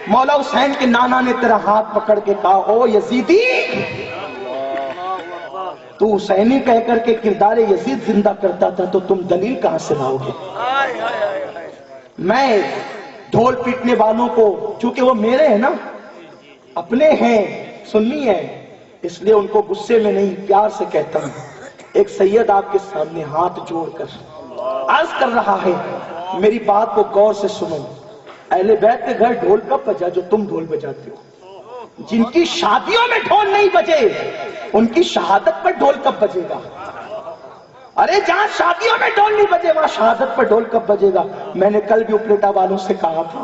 مولا حسین کے نانا نے تیرا ہاتھ پکڑ کے کہا او یزیدی، تو حسینی کہہ کر کے کردار یزید زندہ کرتا تھا تو تم دلیل کہاں سے لاؤ گے؟ میں ڈھول پیٹنے والوں کو، چونکہ وہ میرے ہیں نا، اپنے ہیں، سنی ہیں، اس لیے ان کو غصے میں نہیں پیار سے کہتا ہوں۔ ایک سید آپ کے سامنے ہاتھ جوڑ کر عرض کر رہا ہے، میری بات کو غور سے سنو۔ اہل بیت کے گھر ڈھول کب بجا جو تم ڈھول بجاتے ہو؟ جن کی شادیوں میں ڈھول نہیں بجے ان کی شہادت پر ڈھول کب بجے گا؟ ارے جہاں شادیوں میں ڈھول نہیں بجے وہاں شہادت پر ڈھول کب بجے گا؟ میں نے کل بھی اپریٹا والوں سے کہا تھا،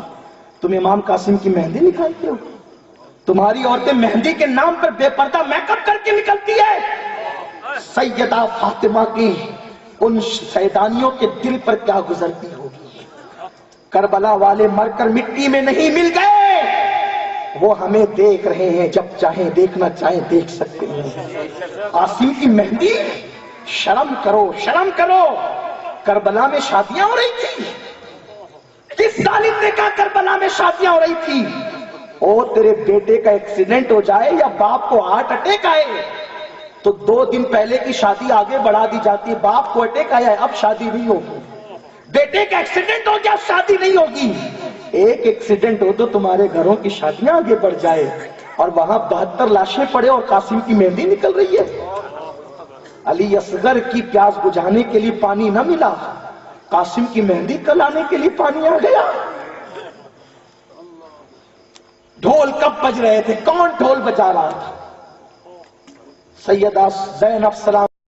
تم امام قاسم کی مہندی نکالتے ہو؟ تمہاری عورتیں مہندی کے نام پر بے پردہ میک اپ کر کے نکلتی ہے۔ سیدہ فاطمہ کی ان سیدانیوں کے دل پر کیا گزرتی ہوگی؟ کربلا والے مر کر مٹی میں نہیں مل گئے، وہ ہمیں دیکھ رہے ہیں، جب چاہیں دیکھنا چاہیں دیکھ سکتے ہیں۔ قاسم کی مہندی، شرم کرو شرم کرو۔ کربلا میں شادیاں ہو رہی تھی، کس ظالم نے کہا کربلا میں شادیاں ہو رہی تھی؟ او تیرے بیٹے کا ایکسیڈنٹ ہو جائے یا باپ کو ہارٹ اٹیک آئے تو 2 دن پہلے کی شادی آگے بڑھا دی جاتی ہے۔ باپ کو اٹیک آیا ہے اب شادی نہیں ہوگی، بیٹے کا ایکسیڈنٹ ہو گیا شادی نہیں ہوگی۔ ایک ایکسیڈنٹ ہو تو تمہارے گھروں کی شادیاں آگے بڑھ جائے اور وہاں 72 لاشیں پڑے اور قاسم کی مہندی نکل رہی ہے۔ علی اصغر کی پیاس بجھانے کے لیے پانی نہ ملا، قاسم کی مہندی کلانے کے لیے پانی آ گیا۔ ڈھول کب بج رہے تھے؟ کون ڈھول بجا رہا تھا؟ سیدہ زینب سلام